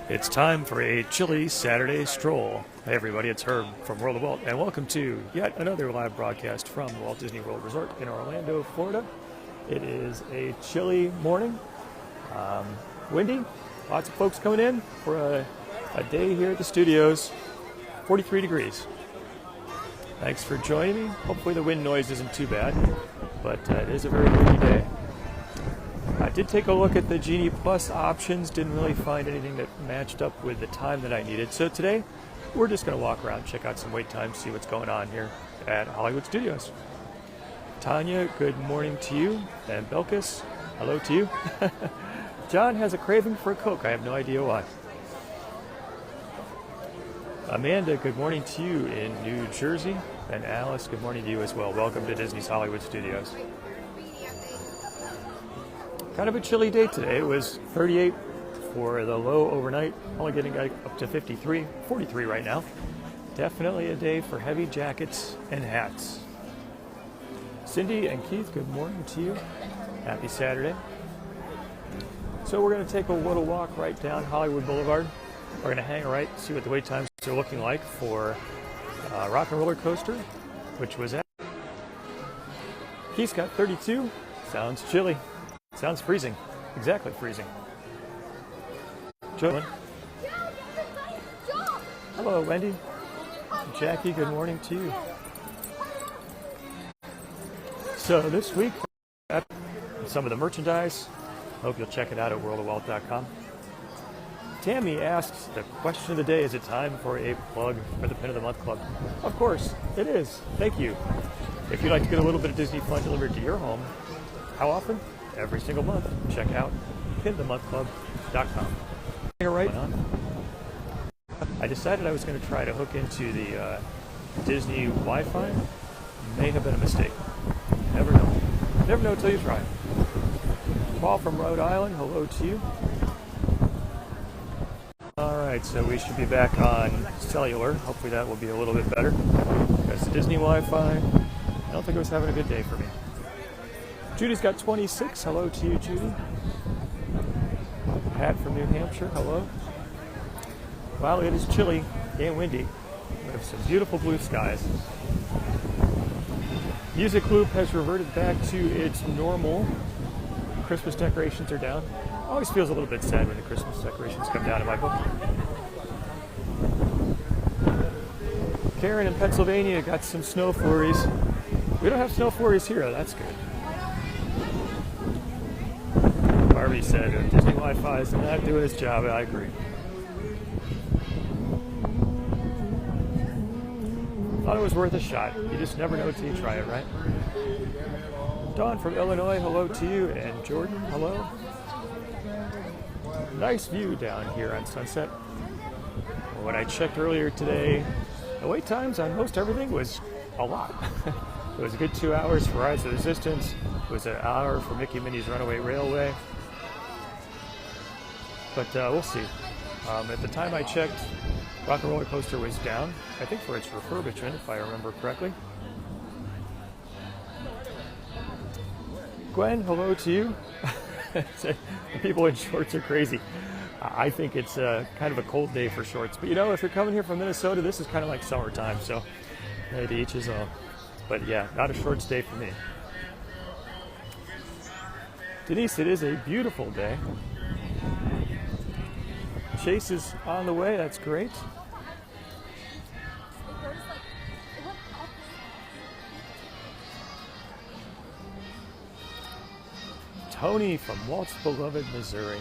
It's time for a chilly Saturday stroll. Hey everybody, it's Herb from World of Walt, and welcome to yet another live broadcast from the Walt Disney World Resort in Orlando, Florida. It is a chilly morning, windy, lots of folks coming in for a day here at the studios, 43 degrees. Thanks for joining me. Hopefully the wind noise isn't too bad, but it is a very windy day. I did take a look at the Genie Plus options, didn't really find anything that matched up with the time that I needed. So today, we're just going to walk around, check out some wait times, see what's going on here at Hollywood Studios. Tanya, good morning to you. And Belkis, hello to you. John has a craving for a Coke. I have no idea why. Amanda, good morning to you in New Jersey. And Alice, good morning to you as well. Welcome to Disney's Hollywood Studios. Kind of a chilly day today. It was 38 for the low overnight, only getting up to 53, 43 right now. Definitely a day for heavy jackets and hats. Cindy and Keith, good morning to you. Happy Saturday. So we're going to take a little walk right down Hollywood Boulevard. We're going to hang a right, see what the wait times are looking like for Rock and Roller Coaster, which was at. Keith's got 32. Sounds chilly. Sounds freezing. Exactly freezing. Joe. Hello, Wendy. Jackie, good morning to you. So this week, some of the merchandise. Hope you'll check it out at worldofwalt.com. Tammy asks, the question of the day, is it time for a plug for the Pin of the Month Club? Of course, it is. Thank you. If you'd like to get a little bit of Disney fun delivered to your home, how often? Every single month. Check out pinthemonthclub.com. Right. I decided I was going to try to hook into the Disney Wi-Fi. May have been a mistake. Never know. Never know until you try. Paul from Rhode Island, hello to you. All right, so we should be back on cellular. Hopefully that will be a little bit better. That's the Disney Wi-Fi. I don't think it was having a good day for me. Judy's got 26. Hello to you, Judy. Pat from New Hampshire. Hello. Wow, it is chilly and windy. We have some beautiful blue skies. Music Loop has reverted back to its normal. Christmas decorations are down. Always feels a little bit sad when the Christmas decorations come down in my book. Karen in Pennsylvania got some snow flurries. We don't have snow flurries here. That's good. Barbie said Disney Wi-Fi is not doing its job. I agree. Thought it was worth a shot. You just never know until you try it, right? Dawn from Illinois, hello to you. And Jordan, hello. Nice view down here on Sunset. When I checked earlier today, the wait times on most everything was a lot. It was a good 2 hours for Rise of the Resistance. It was an hour for Mickey Minnie's Runaway Railway. But we'll see. At the time I checked, Rock and Roller Coaster was down, I think for its refurbishment, if I remember correctly. Gwen, hello to you. People in shorts are crazy. I think it's kind of a cold day for shorts. But you know, if you're coming here from Minnesota, this is kind of like summertime. So to each his own. But yeah, not a shorts day for me. Denise, it is a beautiful day. Chase is on the way. That's great. Tony from Walt's beloved Missouri.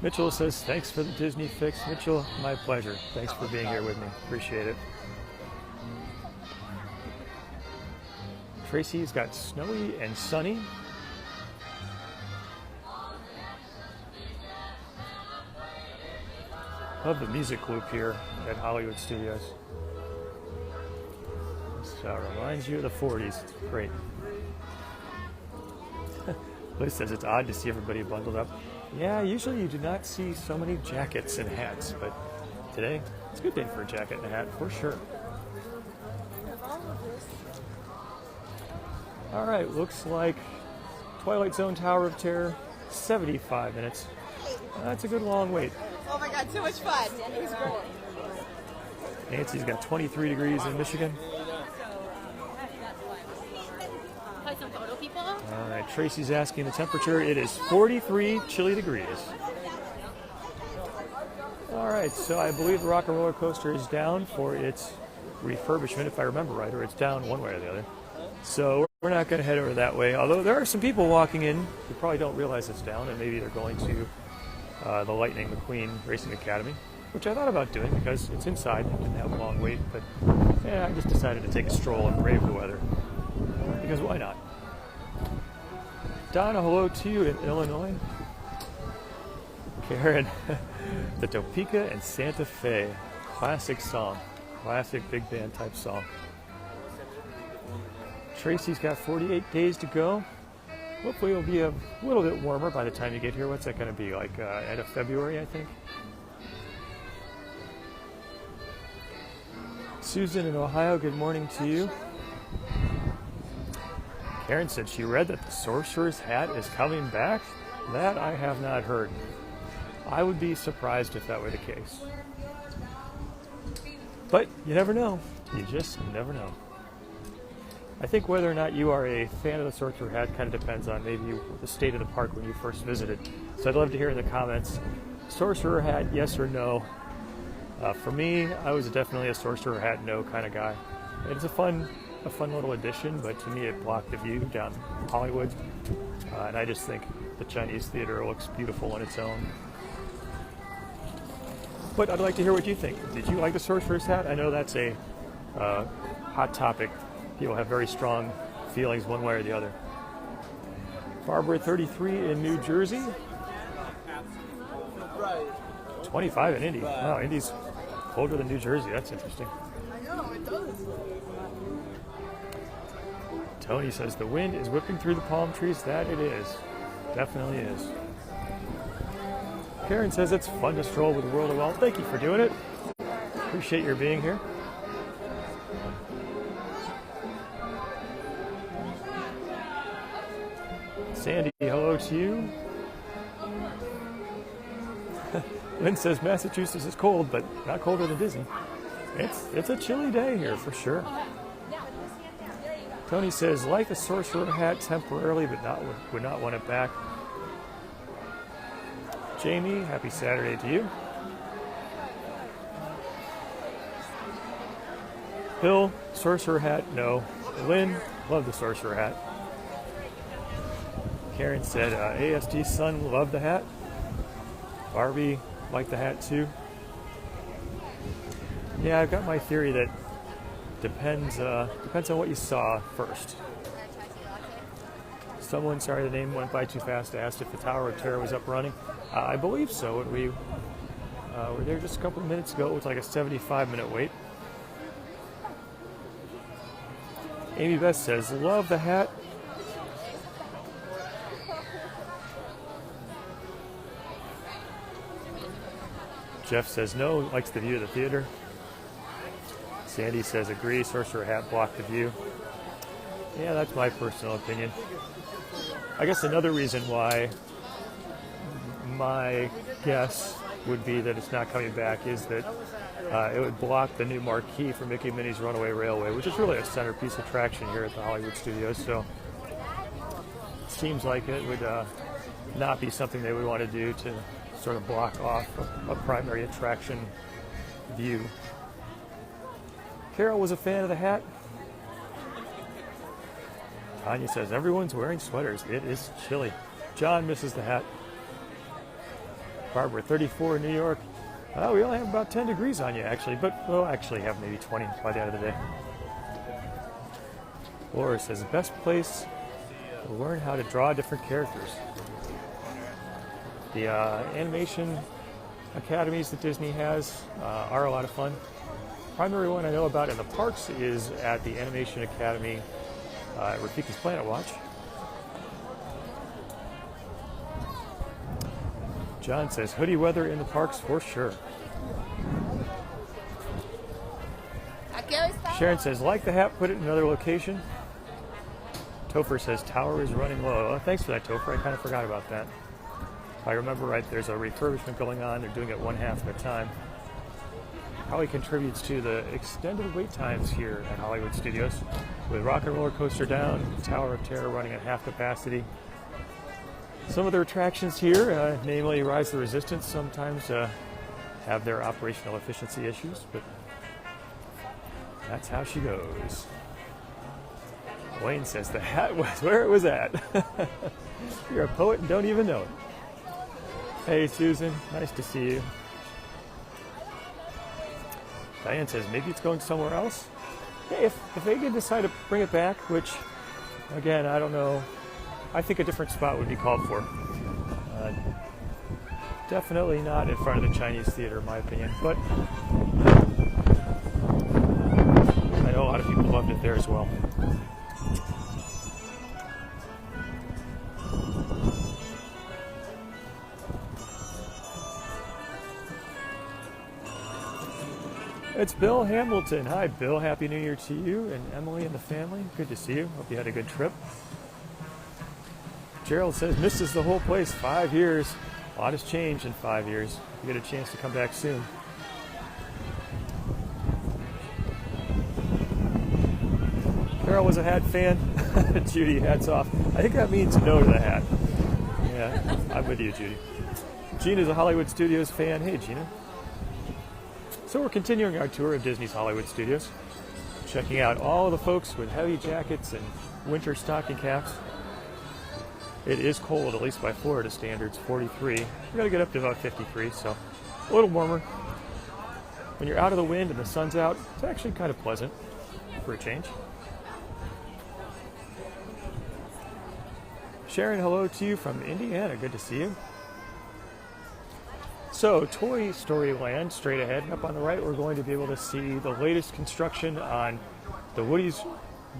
Mitchell says, thanks for the Disney fix. Mitchell, my pleasure. Thanks for being here with me. Appreciate it. Tracy's got snowy and sunny. Love the music loop here at Hollywood Studios. This reminds you of the 40s. It's great. Liz says it's odd to see everybody bundled up. Yeah, usually you do not see so many jackets and hats, but today it's a good day for a jacket and a hat for sure. All right, looks like Twilight Zone Tower of Terror 75 minutes. That's a good long wait. Oh my God, so much fun. It was great. Nancy's got 23 degrees in Michigan. Some photo people. All right, Tracy's asking the temperature. It is 43 chilly degrees. All right, so I believe the Rock and Roller Coaster is down for its refurbishment, if I remember right, or it's down one way or the other. So we're not going to head over that way, although there are some people walking in who probably don't realize it's down, and maybe they're going to the Lightning McQueen Racing Academy, which I thought about doing because it's inside. I didn't have a long wait, but yeah, I just decided to take a stroll and brave the weather, because why not? Donna, hello to you in Illinois. Karen, the Topeka and Santa Fe. Classic song. Classic big band type song. Tracy's got 48 days to go. Hopefully it'll be a little bit warmer by the time you get here. What's that going to be, like end of February, I think? Susan in Ohio, good morning to you. Karen said she read that the Sorcerer's Hat is coming back. That I have not heard. I would be surprised if that were the case. But you never know. You just never know. I think whether or not you are a fan of the Sorcerer Hat kind of depends on maybe the state of the park when you first visited. So I'd love to hear in the comments, Sorcerer Hat, yes or no? For me, I was definitely a Sorcerer Hat no kind of guy. It's a fun little addition, but to me it blocked the view down Hollywood. And I just think the Chinese theater looks beautiful on its own. But I'd like to hear what you think. Did you like the Sorcerer's Hat? I know that's a hot topic. People have very strong feelings one way or the other. Barbara, 33 in New Jersey. 25 in Indy. Wow, Indy's colder than New Jersey. That's interesting. I know, it does. Tony says the wind is whipping through the palm trees. That it is. Definitely is. Karen says it's fun to stroll with World of Walt. Thank you for doing it. Appreciate your being here. Sandy, hello to you. Lynn says Massachusetts is cold, but not colder than Disney. It's a chilly day here for sure. Tony says like the Sorcerer Hat temporarily, but would not want it back. Jamie, happy Saturday to you. Bill, Sorcerer Hat, no. Lynn, love the Sorcerer Hat. Karen said ASD's son loved the hat. Barbie liked the hat too. Yeah, I've got my theory that depends on what you saw first. Someone, sorry the name went by too fast, asked if the Tower of Terror was up running. I believe so. We were there just a couple of minutes ago. It was like a 75-minute wait. Amy Beth says, love the hat. Jeff says no, likes the view of the theater. Sandy says agree, Sorcerer Hat blocked the view. Yeah, that's my personal opinion. I guess another reason why my guess would be that it's not coming back is that it would block the new marquee for Mickey and Minnie's Runaway Railway, which is really a centerpiece attraction here at the Hollywood Studios. So it seems like it would not be something they would want to do to sort of block off a primary attraction view. Carol was a fan of the hat. Tanya says everyone's wearing sweaters. It is chilly. John misses the hat. Barbara, 34 in New York. We only have about 10 degrees on you, actually, but we'll actually have maybe 20 by the end of the day. Laura says the best place to learn how to draw different characters. The animation academies that Disney has are a lot of fun. Primary one I know about in the parks is at the Animation Academy at Rafika's Planet Watch. John says hoodie weather in the parks for sure. Sharon says like the hat, put it in another location. Topher says tower is running low. Oh, thanks for that, Topher. I kind of forgot about that. If I remember right, there's a refurbishment going on. They're doing it one half at a time. Probably contributes to the extended wait times here at Hollywood Studios, with Rock and Roller Coaster down, Tower of Terror running at half capacity. Some of the attractions here, namely Rise of the Resistance, sometimes have their operational efficiency issues, but that's how she goes. Wayne says the hat was where it was at. You're a poet and don't even know it. Hey, Susan, nice to see you. Diane says maybe it's going somewhere else. Hey, if they did decide to bring it back, which, again, I don't know, I think a different spot would be called for. Definitely not in front of the Chinese Theater, in my opinion, but I know a lot of people loved it there as well. It's Bill Hamilton. Hi, Bill. Happy New Year to you and Emily and the family. Good to see you. Hope you had a good trip. Gerald says, misses the whole place. 5 years. A lot has changed in 5 years. You get a chance to come back soon. Carol was a hat fan. Judy, hats off. I think that means no to the hat. Yeah, I'm with you, Judy. Gina's a Hollywood Studios fan. Hey, Gina. So we're continuing our tour of Disney's Hollywood Studios, checking out all the folks with heavy jackets and winter stocking caps. It is cold, at least by Florida standards, 43. We're going to get up to about 53, so a little warmer. When you're out of the wind and the sun's out, it's actually kind of pleasant for a change. Sharon, hello to you from Indiana. Good to see you. So, Toy Story Land, straight ahead, and up on the right, we're going to be able to see the latest construction on the Woody's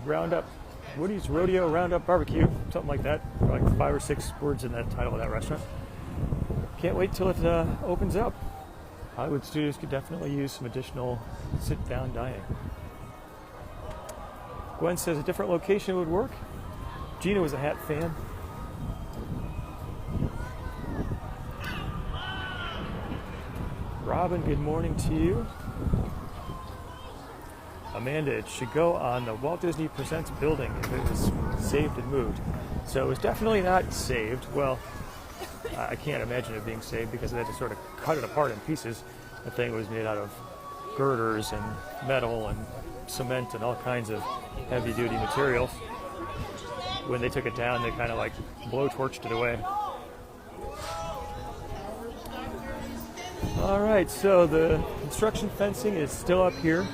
Rodeo Roundup Barbecue, something like that. Like 5 or 6 words in that title of that restaurant. Can't wait till it opens up. Hollywood Studios could definitely use some additional sit-down dining. Gwen says a different location would work. Gina was a hat fan. Robin, good morning to you. Amanda, it should go on the Walt Disney Presents building if it was saved and moved. So it was definitely not saved. Well, I can't imagine it being saved because they had to sort of cut it apart in pieces. The thing was made out of girders and metal and cement and all kinds of heavy-duty materials. When they took it down, they kind of like blowtorched it away. All right, so the construction fencing is still up here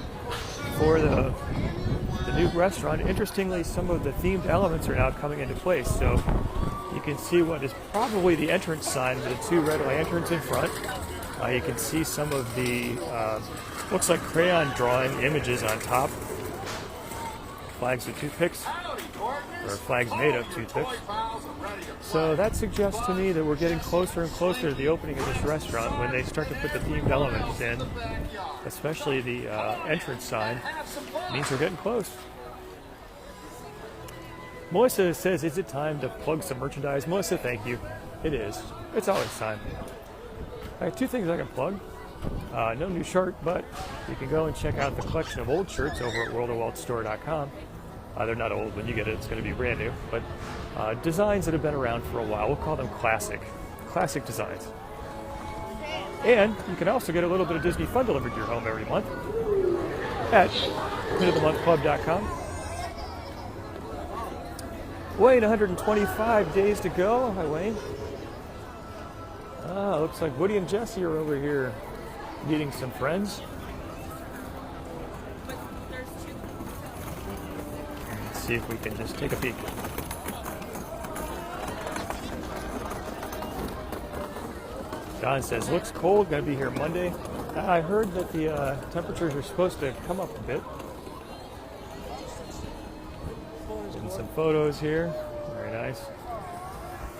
for the new restaurant. Interestingly, some of the themed elements are now coming into place. So you can see what is probably the entrance sign with the 2 red lanterns in front. You can see some of the, looks like crayon drawing images on top. Flags with toothpicks, or flags made of toothpicks. So that suggests to me that we're getting closer and closer to the opening of this restaurant when they start to put the themed elements in, especially the entrance sign. It means we're getting close. Melissa says, is it time to plug some merchandise? Melissa, thank you. It is. It's always time. I have 2 things I can plug. No new shirt, but you can go and check out the collection of old shirts over at worldofwaltstore.com. They're not old. When you get it, it's going to be brand new. But designs that have been around for a while. We'll call them classic designs. And you can also get a little bit of Disney fun delivered to your home every month at endofthemonthclub.com. Wayne, 125 days to go. Hi, Wayne. Looks like Woody and Jesse are over here meeting some friends. Let's see if we can just take a peek. Don says, looks cold, gonna be here Monday. I heard that the temperatures are supposed to come up a bit. And some photos here, very nice.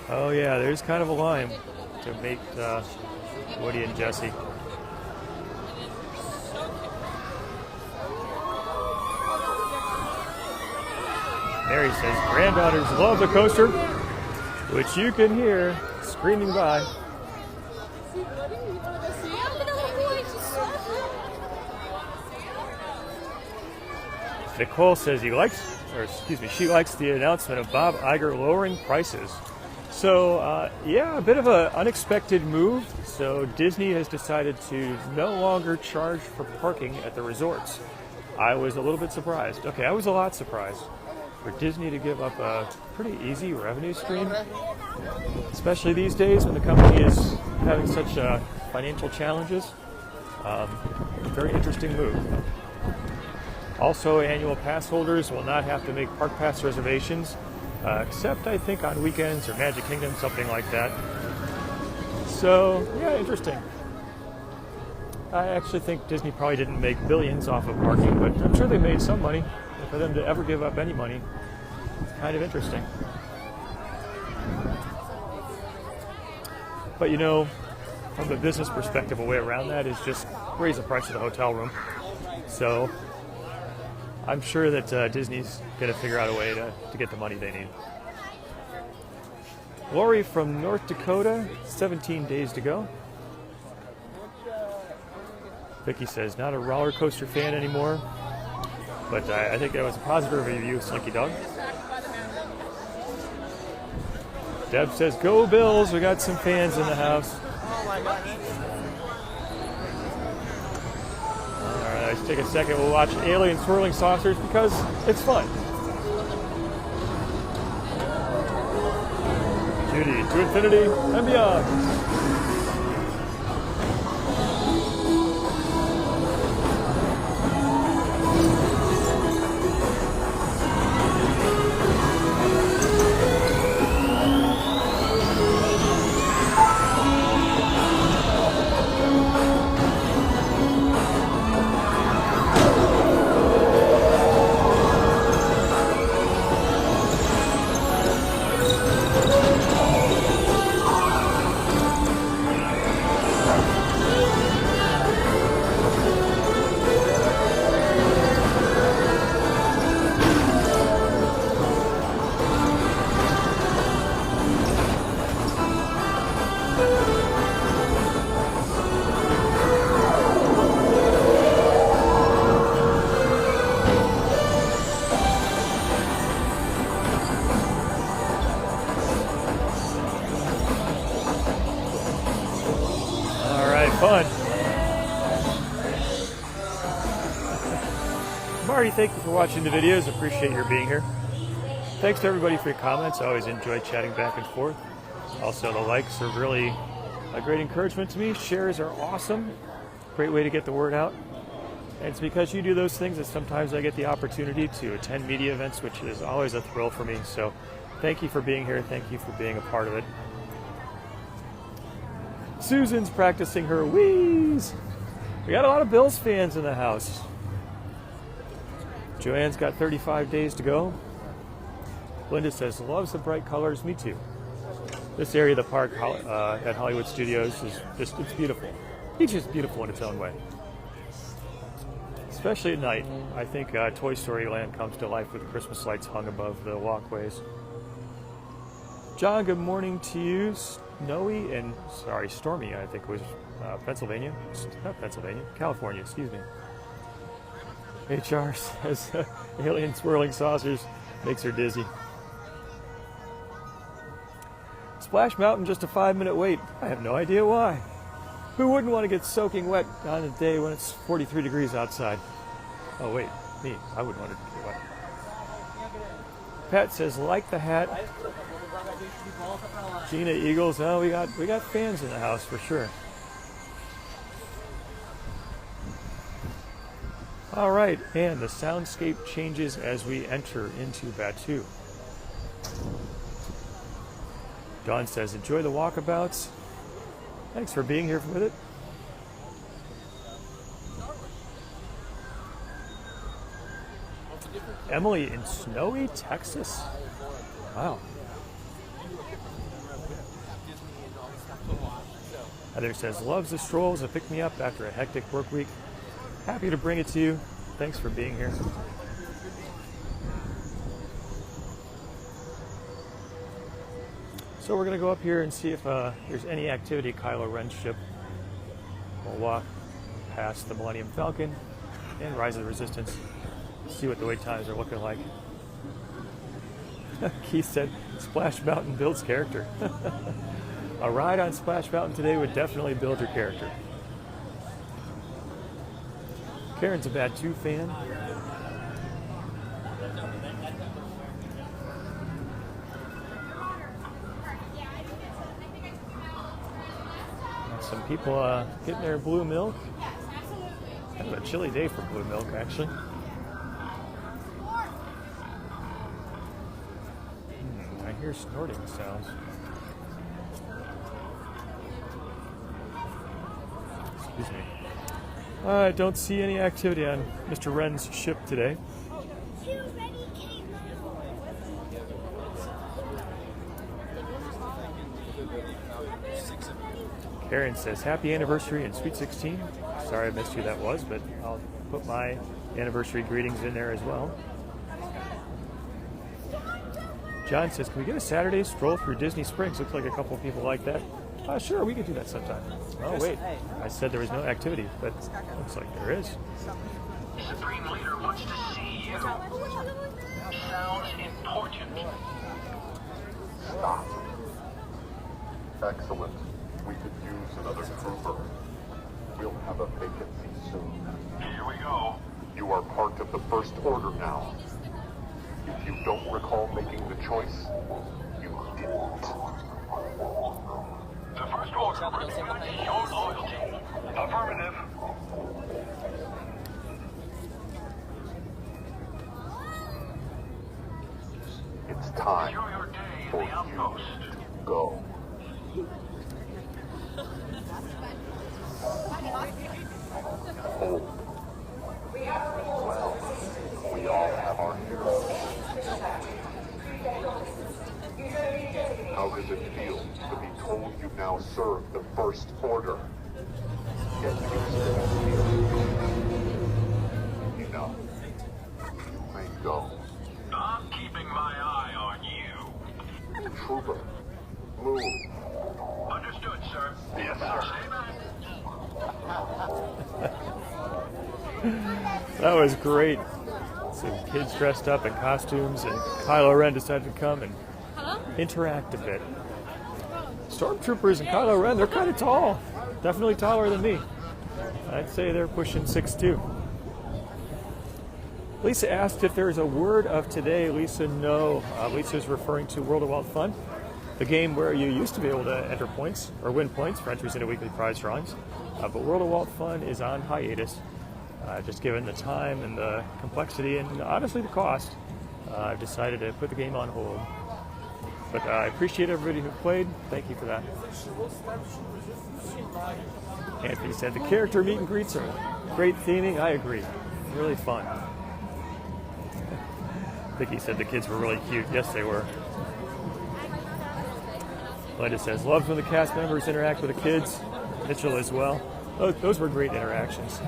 Oh yeah, there's kind of a line to make Woody and Jesse. Mary says, granddaughters love the coaster, which you can hear screaming by. Nicole says she likes the announcement of Bob Iger lowering prices. So, yeah, a bit of an unexpected move. So Disney has decided to no longer charge for parking at the resorts. I was a little bit surprised. Okay, I was a lot surprised for Disney to give up a pretty easy revenue stream, especially these days when the company is having such financial challenges. Very interesting move. Also, annual pass holders will not have to make park pass reservations, except I think on weekends or Magic Kingdom, something like that. So, yeah, interesting. I actually think Disney probably didn't make billions off of parking, but I'm sure they made some money. And for them to ever give up any money, it's kind of interesting. But you know, from a business perspective, a way around that is just raise the price of the hotel room. So I'm sure that Disney's going to figure out a way to get the money they need. Lori from North Dakota, 17 days to go. Vicky says, not a roller coaster fan anymore, but I think that was a positive review of Slinky Dog. Deb says, go Bills, we got some fans in the house. Alright, let's take a second, we'll watch Alien Swirling Saucers because it's fun. Judy, to infinity and beyond. Fun. Marty, thank you for watching the videos. Appreciate your being here. Thanks to everybody for your comments. I always enjoy chatting back and forth. Also, the likes are really a great encouragement to me. Shares are awesome. Great way to get the word out. And it's because you do those things that sometimes I get the opportunity to attend media events, which is always a thrill for me. So thank you for being here. Thank you for being a part of it. Susan's practicing her wheeze. We got a lot of Bills fans in the house. Joanne's got 35 days to go. Linda says, loves the bright colors. Me too. This area of the park at Hollywood Studios is just, it's beautiful. Each is beautiful in its own way. Especially at night. I think Toy Story Land comes to life with Christmas lights hung above the walkways. John, good morning to you. Stormy, I think was Pennsylvania. Not Pennsylvania, California, excuse me. HR says alien swirling saucers makes her dizzy. Splash Mountain, just a 5-minute wait. I have no idea why. Who wouldn't want to get soaking wet on a day when it's 43 degrees outside? Oh wait, me. I wouldn't want to get wet. Pat says, like the hat. Gina Eagles, oh, we got fans in the house for sure. All right, and the soundscape changes as we enter into Batu. Dawn says, enjoy the walkabouts. Thanks for being here with it. Emily in snowy Texas. Wow. Heather says, loves the strolls, a pick-me-up after a hectic work week. Happy to bring it to you. Thanks for being here. So we're going to go up here and see if there's any activity Kylo Ren's ship. We'll walk past the Millennium Falcon and Rise of the Resistance, see what the wait times are looking like. Keith said, Splash Mountain builds character. A ride on Splash Mountain today would definitely build your character. Karen's a Bad 2 fan. Some people getting their blue milk. Kind of a chilly day for blue milk, actually. I hear snorting sounds. Excuse me. I don't see any activity on Mr. Ren's ship today. Karen says, happy anniversary and Sweet 16. Sorry I missed who that was, but I'll put my anniversary greetings in there as well. John says, can we get a Saturday stroll through Disney Springs? Looks like a couple of people like that. Sure, we could do that sometime. Oh, wait. I said there was no activity, but looks like there is. Supreme Leader wants to see you. Sounds important. Stop. Excellent. We could use another trooper. We'll have a vacancy soon. Here we go. You are part of the First Order now. If you don't recall making the choice, you didn't. The First Order recognizes your loyalty. Affirmative. It's time Enjoy your day in for the outpost. you to go. Oh. Well, we all have our heroes. How does it feel to be told you now serve the First Order? Get used to that feeling. Enough. You may go. I'm keeping my eye on you. Trooper, move. Understood, sir. Yes, sir. Stay back. That was great. Some kids dressed up in costumes, and Kylo Ren decided to come and interact a bit. Stormtroopers and Kylo Ren, they're kind of tall. Definitely taller than me. I'd say they're pushing 6'2". Lisa asked if there's a word of today. Lisa, no. Lisa's referring to World of Wild Fun, the game where you used to be able to enter points or win points for entries into weekly prize drawings. But World of Wild Fun is on hiatus, just given the time and the complexity and honestly the cost. I've decided to put the game on hold. But I appreciate everybody who played. Thank you for that. Anthony said the character meet and greets are great theming. I agree. Really fun. Vicky said the kids were really cute. Yes, they were. Linda says, loves when the cast members interact with the kids. Mitchell as well. Those were great interactions.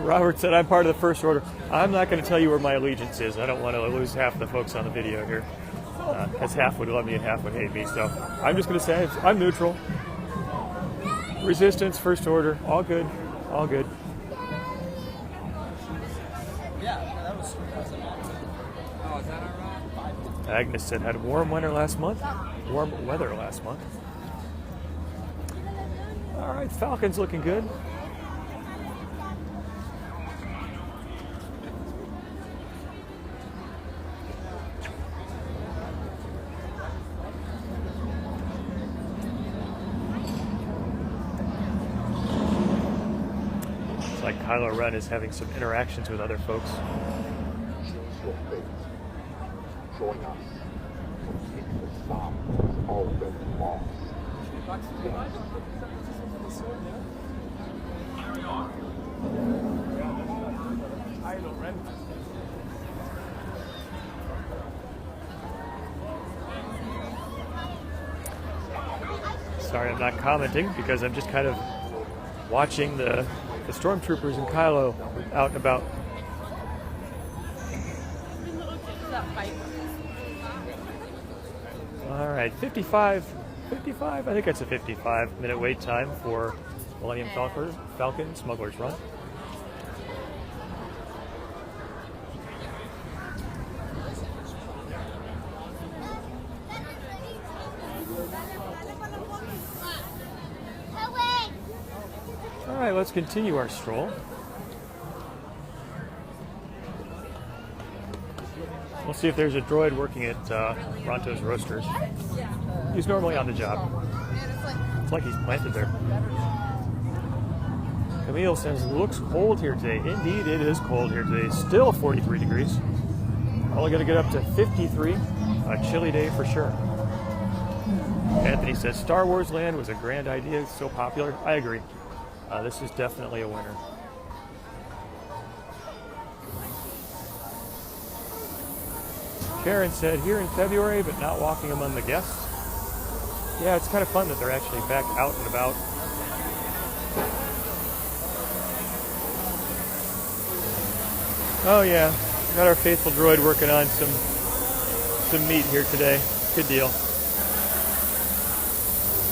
Robert said, I'm part of the First Order. I'm not going to tell you where my allegiance is. I don't want to lose half the folks on the video here. Because half would love me and half would hate me. So I'm just going to say I'm neutral. Resistance, First Order, all good. All good. Agnes said, had warm weather last month. Warm weather last month. All right, Falcon's looking good. It's like Kylo Ren is having some interactions with other folks. Choose your fate. Join us. Keep the stop has already lost. Carry on. Sorry, I'm not commenting because I'm just kind of watching the stormtroopers and Kylo out and about. That fight. ride. 55, I think that's a 55-minute wait time for Millennium Falcon Smuggler's Run. All right, let's continue our stroll. We'll see if there's a droid working at Ronto's Roasters. He's normally on the job. It's like he's planted there. Camille says, looks cold here today. Indeed, it is cold here today. Still 43 degrees. Only going to get up to 53. A chilly day for sure. Anthony says, Star Wars Land was a grand idea. It's so popular. I agree. This is definitely a winner. Karen said, here in February, but not walking among the guests. Yeah, it's kind of fun that they're actually back out and about. Oh yeah, got our faithful droid working on some meat here today. Good deal.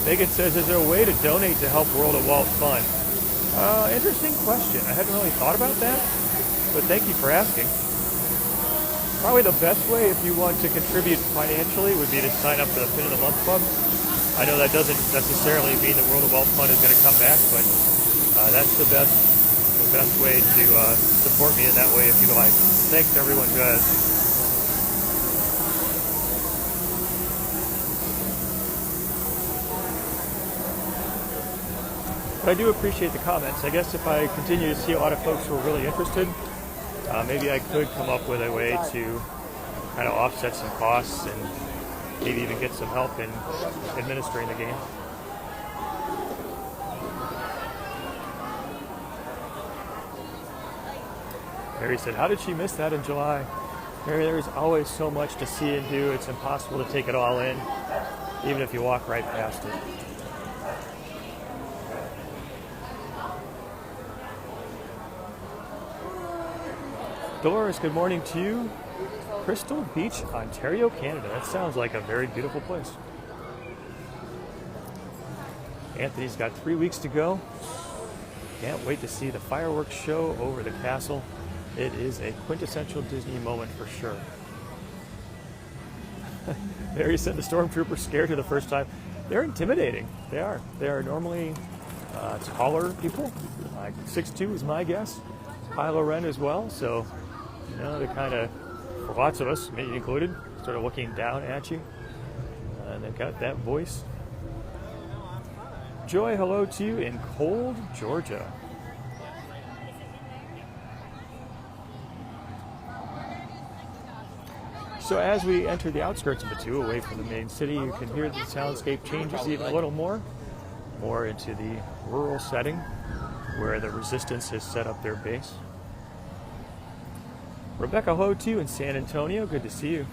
Megan says, is there a way to donate to help World of Walt Fun? Interesting question. I hadn't really thought about that, but thank you for asking. Probably the best way if you want to contribute financially would be to sign up for the Pin of the Month Club. I know that doesn't necessarily mean the World of Walt Fun is going to come back, but that's the best way to support me in that way if you like. Thanks to everyone who has. But I do appreciate the comments. I guess if I continue to see a lot of folks who are really interested, maybe I could come up with a way to kind of offset some costs and maybe even get some help in administering the game. Mary said, how did she miss that in July? Mary, there's always so much to see and do. It's impossible to take it all in, even if you walk right past it. Dolores, good morning to you. Crystal Beach, Ontario, Canada. That sounds like a very beautiful place. Anthony's got 3 weeks to go. Can't wait to see the fireworks show over the castle. It is a quintessential Disney moment for sure. Mary said the stormtroopers scared her the first time. They're intimidating. They are. They are normally taller people. Like 6'2" is my guess. Kylo Ren as well. So, you know, they're kind of, for lots of us, me included, sort of looking down at you. And they've got that voice. Joy, hello to you in cold Georgia. So as we enter the outskirts of Batuu, away from the main city, you can hear the soundscape changes even a little more into the rural setting where the Resistance has set up their base. Rebecca, hello to you in San Antonio. Good to see you.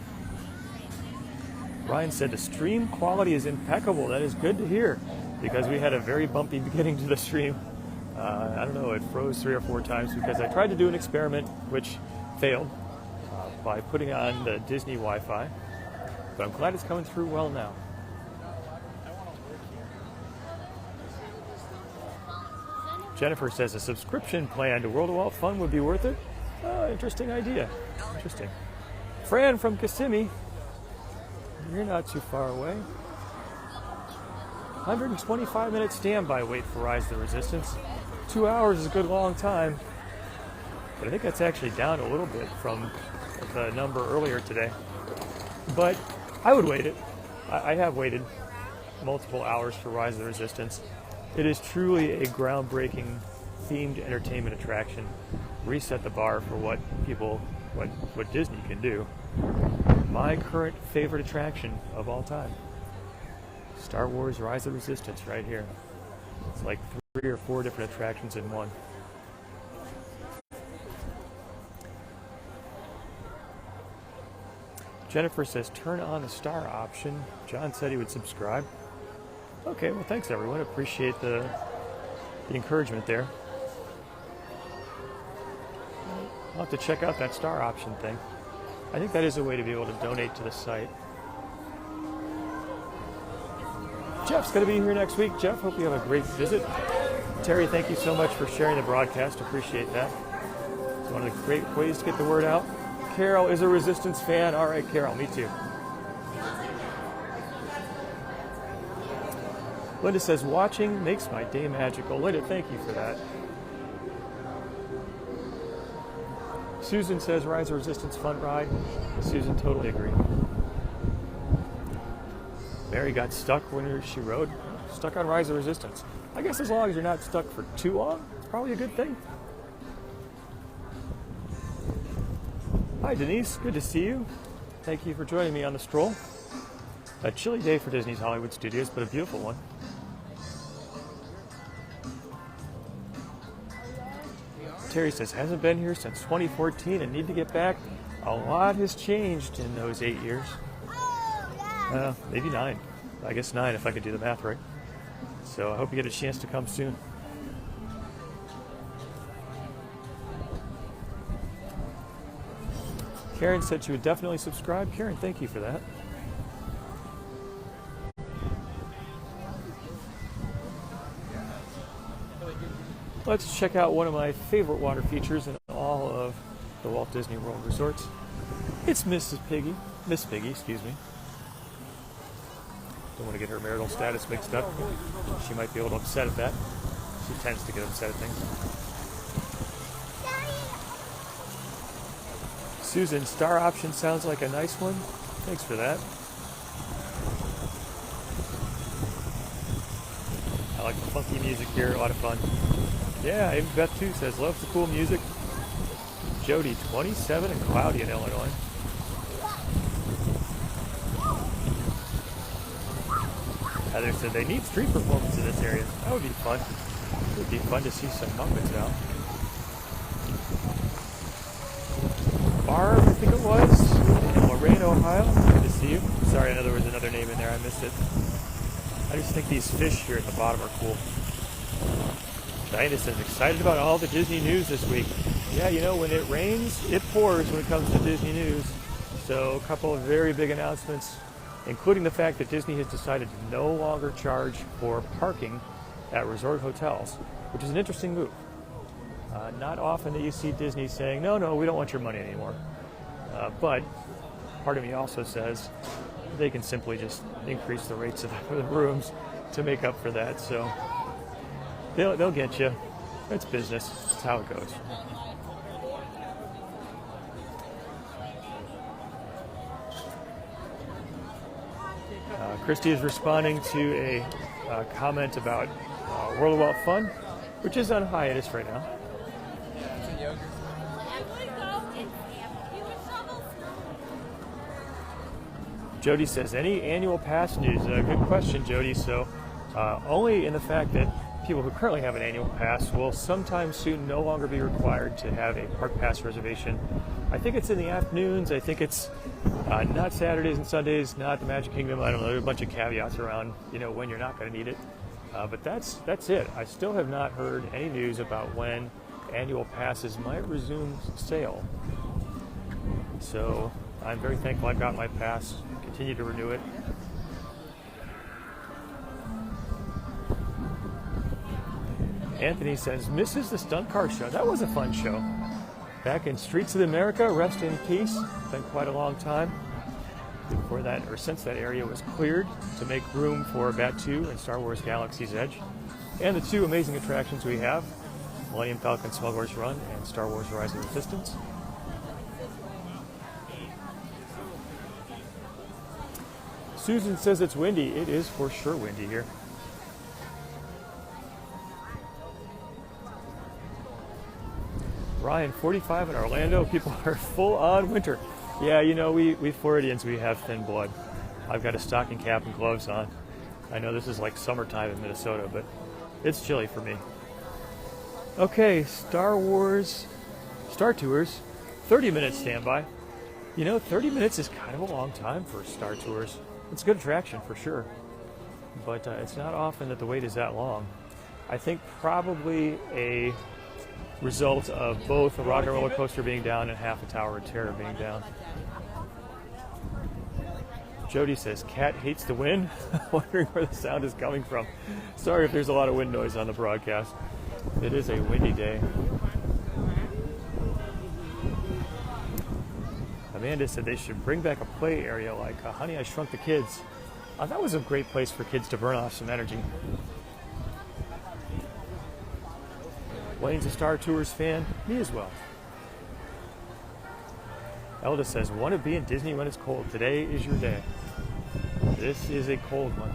Ryan said the stream quality is impeccable. That is good to hear because we had a very bumpy beginning to the stream. I don't know, it froze 3 or 4 times because I tried to do an experiment which failed by putting on the Disney Wi-Fi, but I'm glad it's coming through well now. Jennifer says a subscription plan to World of Walt Fun would be worth it. Interesting idea. Interesting. Fran from Kissimmee, you're not too far away. 125-minute standby wait for Rise of the Resistance. 2 hours is a good long time, but I think that's actually down a little bit from the number earlier today. But I would wait it. I have waited multiple hours for Rise of the Resistance. It is truly a groundbreaking themed entertainment attraction. Reset the bar for what Disney can do. My current favorite attraction of all time. Star Wars Rise of the Resistance right here. It's like 3 or 4 different attractions in one. Jennifer says, turn on the star option. John said he would subscribe. Okay, well, thanks, everyone. Appreciate the encouragement there. I'll have to check out that star option thing. I think that is a way to be able to donate to the site. Jeff's going to be here next week. Jeff, hope you have a great visit. Terry, thank you so much for sharing the broadcast. Appreciate that. It's one of the great ways to get the word out. Carol is a Resistance fan. All right, Carol, me too. Linda says, watching makes my day magical. Linda, thank you for that. Susan says, Rise of Resistance fun ride. Susan, totally agree. Mary got stuck when she rode. Stuck on Rise of Resistance. I guess as long as you're not stuck for too long, it's probably a good thing. Hi, Denise. Good to see you. Thank you for joining me on the stroll. A chilly day for Disney's Hollywood Studios, but a beautiful one. Terry says, hasn't been here since 2014 and need to get back. A lot has changed in those 8 years. Maybe 9. I guess 9 if I could do the math right. So I hope you get a chance to come soon. Karen said she would definitely subscribe. Karen, thank you for that. Let's check out one of my favorite water features in all of the Walt Disney World resorts. It's Miss Piggy, excuse me. Don't want to get her marital status mixed up. She might be a little upset at that. She tends to get upset at things. Susan, star option sounds like a nice one. Thanks for that. I like the funky music here, a lot of fun. Yeah, even Beth too says, loves the cool music. Jody, 27 and cloudy in Illinois. Heather said they need street performance in this area. That would be fun. It would be fun to see some Muppets out. Barb, I think it was, in Lorain, Ohio. Good to see you. Sorry, I know there was another name in there. I missed it. I just think these fish here at the bottom are cool. Diana says, excited about all the Disney news this week. Yeah, you know, when it rains, it pours when it comes to Disney news. So a couple of very big announcements, including the fact that Disney has decided to no longer charge for parking at resort hotels, which is an interesting move. Not often that you see Disney saying, no, we don't want your money anymore. But part of me also says they can simply just increase the rates of the rooms to make up for that. So they'll get you. It's business. That's how it goes. Christy is responding to a comment about World of Walt Fun, which is on hiatus right now. Jody says, any annual pass news? Good question, Jody. So only in the fact that people who currently have an annual pass will sometime soon no longer be required to have a park pass reservation. I think it's in the afternoons. I think it's not Saturdays and Sundays, not the Magic Kingdom. I don't know. There's a bunch of caveats around, when you're not going to need it. But that's it. I still have not heard any news about when annual passes might resume sale. So I'm very thankful I got my pass. Continue to renew it. Anthony says, misses the stunt car show. That was a fun show. Back in Streets of America, rest in peace. Been quite a long time. Before that, or since that area was cleared to make room for Batuu and Star Wars Galaxy's Edge. And the two amazing attractions we have, Millennium Falcon Smuggler's Run and Star Wars Rise of Resistance. Susan says it's windy. It is for sure windy here. Ryan, 45 in Orlando. People are full on winter. Yeah, we Floridians, we have thin blood. I've got a stocking cap and gloves on. I know this is like summertime in Minnesota, but it's chilly for me. Okay, Star Wars Star Tours, 30-minute standby. 30 minutes is kind of a long time for Star Tours. It's a good attraction for sure, but it's not often that the wait is that long. I think probably a result of both a Rock and Roller Coaster being down and half a Tower of Terror being down. Jody says, cat hates the wind. Wondering where the sound is coming from. Sorry if there's a lot of wind noise on the broadcast. It is a windy day. Amanda said they should bring back a play area like Honey, I Shrunk the Kids. That was a great place for kids to burn off some energy. Wayne's a Star Tours fan. Me as well. Elda says, want to be in Disney when it's cold. Today is your day. This is a cold one.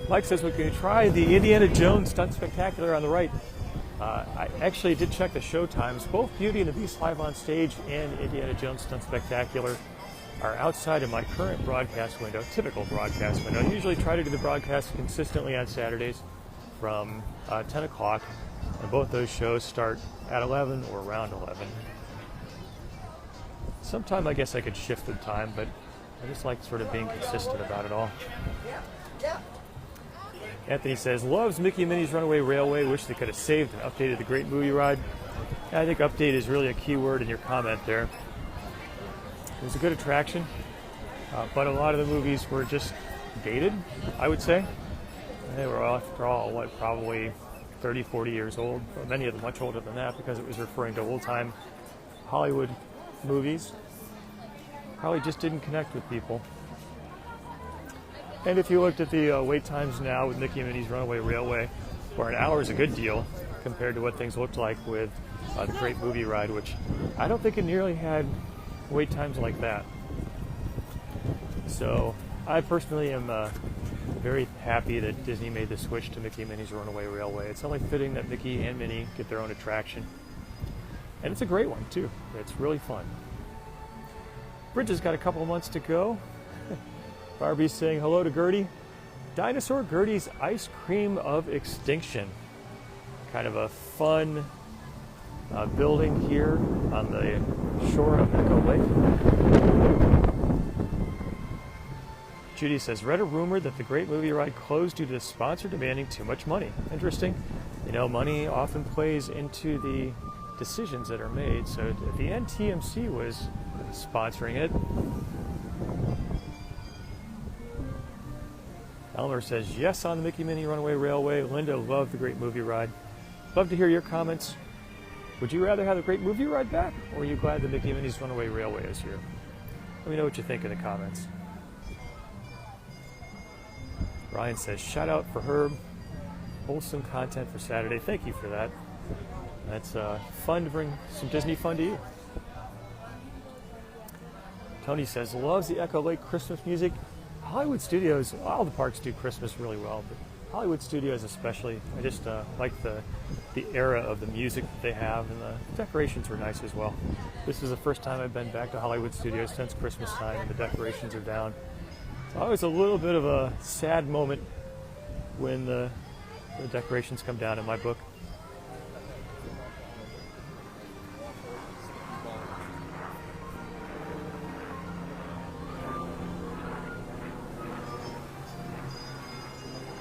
Mike says we can try the Indiana Jones Stunt Spectacular on the right. I actually did check the show times. Both Beauty and the Beast Live on Stage and Indiana Jones Stunt Spectacular are outside of my current broadcast window, typical broadcast window. I usually try to do the broadcast consistently on Saturdays from 10 o'clock, and both those shows start at 11 or around 11. Sometime I guess I could shift the time, but I just like sort of being consistent about it all. Anthony says, loves Mickey and Minnie's Runaway Railway. Wish they could have saved and updated the great movie ride. I think update is really a key word in your comment there. It was a good attraction, but a lot of the movies were just dated, I would say. They were, after all, probably 30, 40 years old. Many of them much older than that because it was referring to old-time Hollywood movies. Probably just didn't connect with people. And if you looked at the wait times now with Mickey and Minnie's Runaway Railway, where an hour is a good deal compared to what things looked like with the Great Movie Ride, which I don't think it nearly had wait times like that. So I personally am very happy that Disney made the switch to Mickey and Minnie's Runaway Railway. It's only fitting that Mickey and Minnie get their own attraction. And it's a great one, too. It's really fun. Bridget's got a couple of months to go. Barbie's saying hello to Gertie. Dinosaur Gertie's Ice Cream of Extinction. Kind of a fun building here on the shore of Echo Lake. Judy says, read a rumor that the Great Movie Ride closed due to the sponsor demanding too much money. Interesting. You know, money often plays into the decisions that are made. So at the end, TMC was sponsoring it. Elmer says, yes on the Mickey Minnie Runaway Railway. Linda loved the Great Movie Ride. Love to hear your comments. Would you rather have the Great Movie Ride back, or are you glad the Mickey Minnie's Runaway Railway is here? Let me know what you think in the comments. Ryan says, shout out for Herb. Wholesome content for Saturday. Thank you for that. That's fun to bring some Disney fun to you. Tony says, loves the Echo Lake Christmas music. Hollywood Studios, all the parks do Christmas really well, but Hollywood Studios especially. I just like the era of the music that they have, and the decorations were nice as well. This is the first time I've been back to Hollywood Studios since Christmas time, and the decorations are down. It's always a little bit of a sad moment when the decorations come down in my book.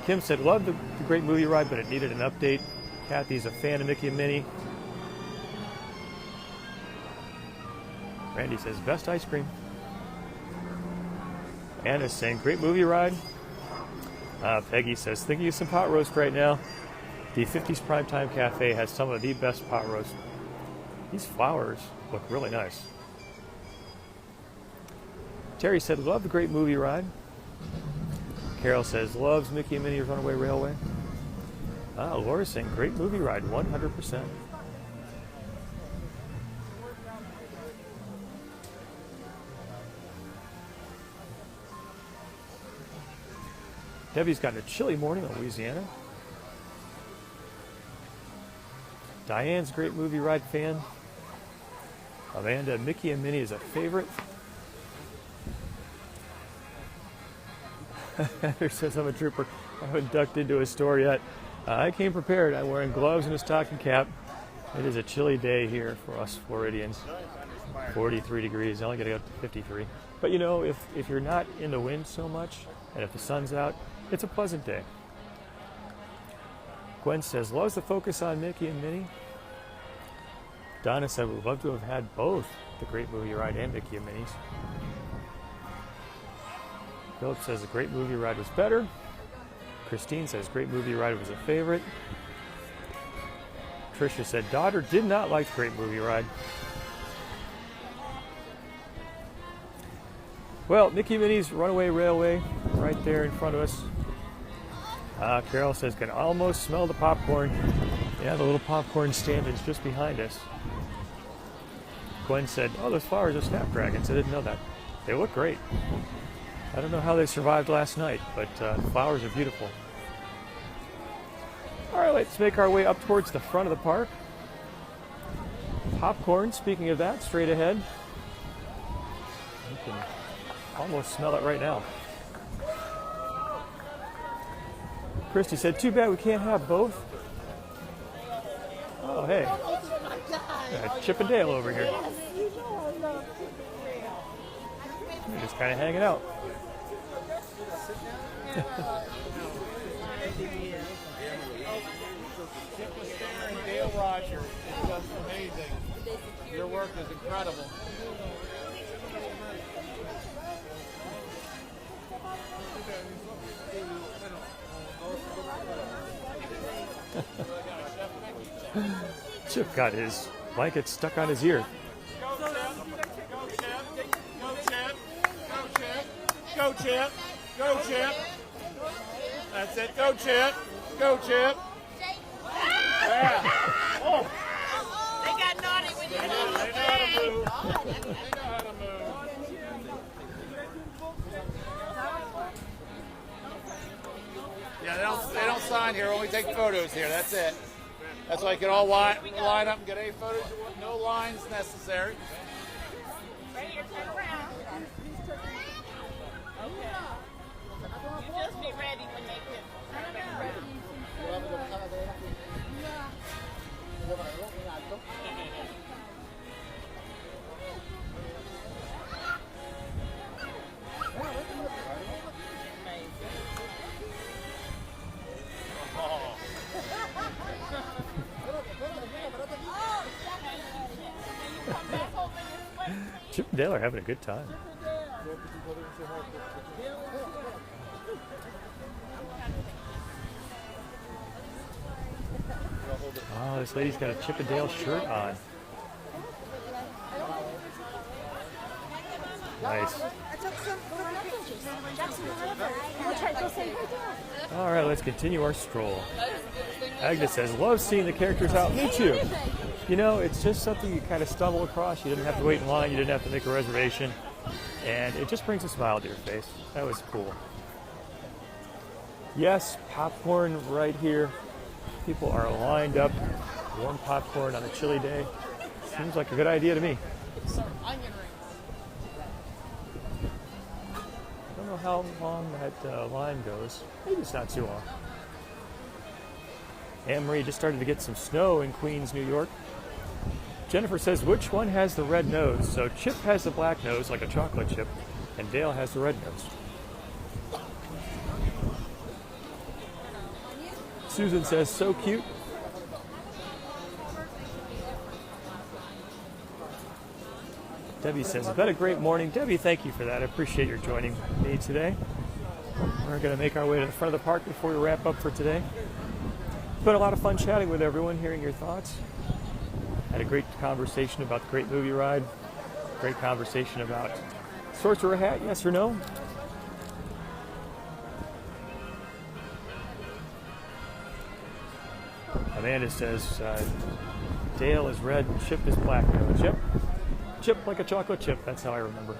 Kim said, loved the Great Movie Ride, but it needed an update. Kathy's a fan of Mickey and Minnie. Randy says, best ice cream. Anna's saying, great movie ride. Peggy says, thinking of some pot roast right now. The 50s Primetime Cafe has some of the best pot roast. These flowers look really nice. Terry said, love the Great Movie Ride. Carol says, loves Mickey and Minnie's Runaway Railway. Laura's saying, great movie ride, 100%. Debbie's got a chilly morning in Louisiana. Diane's great movie ride fan. Amanda, Mickey and Minnie is a favorite. Heather says, I'm a trooper. I haven't ducked into a store yet. I came prepared. I'm wearing gloves and a stocking cap. It is a chilly day here for us Floridians. 43 degrees. I only got to go up to 53. But you know, if you're not in the wind so much, and if the sun's out, it's a pleasant day. Gwen says, loves the focus on Mickey and Minnie. Donna said we'd love to have had both the Great Movie Ride and Mickey and Minnie's. Philip says the Great Movie Ride was better. Christine says Great Movie Ride was a favorite. Tricia said daughter did not like the Great Movie Ride. Well, Mickey Minnie's Runaway Railway right there in front of us. Carol says can almost smell the popcorn. Yeah, the little popcorn stand is just behind us. Gwen said, oh, those flowers are snapdragons. I didn't know that. They look great. I don't know how they survived last night, but the flowers are beautiful. All right, let's make our way up towards the front of the park. Popcorn, speaking of that, straight ahead. You can almost smell it right now. Christy said, too bad we can't have both. Oh, hey. Chip and Dale over here. They're just kind of hanging out. Dale Rogers is just amazing. Your work is incredible. Chip got his blanket stuck on his ear. Go Chip! Go Chip! Go Chip! Go Chip! Go Chip! Go Chip! That's it. Go Chip! Go Chip! Yeah. Oh. They got naughty with They know how to move. They know how to move. Yeah, they don't sign here. Only take photos here. That's it. That's why you can all line up and get any photos you want. No lines necessary. Right here, turn around. You just be ready when they get Chip and Dale are having a good time. Oh, this lady's got a Chip and Dale shirt on. Nice. All right, let's continue our stroll. Agnes says, love seeing the characters out. Me too. You know, it's just something you kind of stumble across. You didn't have to wait in line. You didn't have to make a reservation. And it just brings a smile to your face. That was cool. Yes, popcorn right here. People are lined up. Warm popcorn on a chilly day. Seems like a good idea to me. I don't know how long that line goes. Maybe it's not too long. Anne-Marie just started to get some snow in Queens, New York. Jennifer says, which one has the red nose? So Chip has the black nose, like a chocolate chip, and Dale has the red nose. Susan says, so cute. Debbie says, I've had a great morning. Debbie, thank you for that. I appreciate your joining me today. We're going to make our way to the front of the park before we wrap up for today. It's been a lot of fun chatting with everyone, hearing your thoughts. Had a great conversation about the Great Movie Ride. Great conversation about Sorcerer Hat, yes or no? Amanda says, Dale is red, Chip is black. Chip like a chocolate chip, that's how I remember.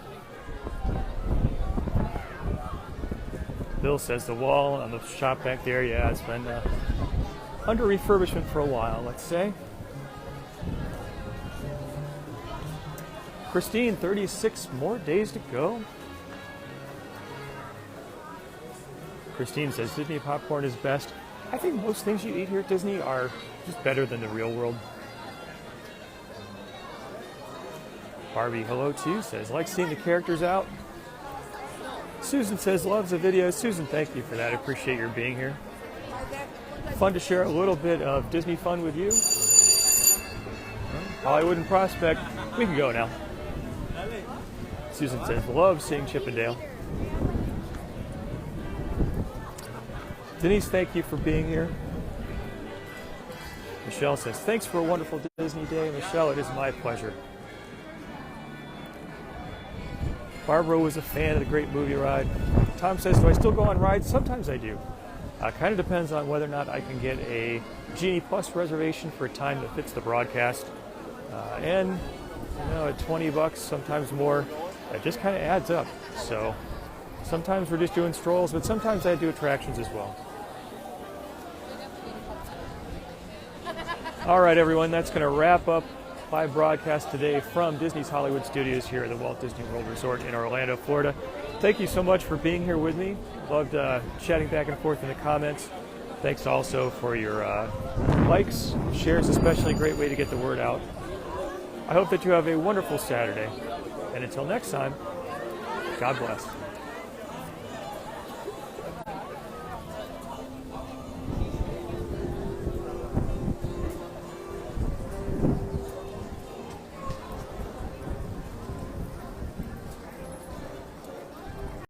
Bill says the wall on the shop back there, yeah, it's been under refurbishment for a while, let's say. Christine, 36 more days to go. Christine says Disney popcorn is best. I think most things you eat here at Disney are just better than the real world. Barbie, hello to you, says, like seeing the characters out. Susan says, loves the video. Susan, thank you for that. I appreciate your being here. Fun to share a little bit of Disney fun with you. Hollywood and Prospect. We can go now. Susan says, love seeing Chippendale. Denise, thank you for being here. Michelle says, thanks for a wonderful Disney day. Michelle, it is my pleasure. Barbara was a fan of the Great Movie Ride. Tom says, do I still go on rides? Sometimes I do. Kind of depends on whether or not I can get a Genie Plus reservation for a time that fits the broadcast. And, you know, at $20, sometimes more, it just kind of adds up. So sometimes we're just doing strolls, but sometimes I do attractions as well. All right, everyone, that's going to wrap up my broadcast today from Disney's Hollywood Studios here at the Walt Disney World Resort in Orlando, Florida. Thank you so much for being here with me. Loved chatting back and forth in the comments. Thanks also for your likes, shares, especially a great way to get the word out. I hope that you have a wonderful Saturday. And until next time, God bless.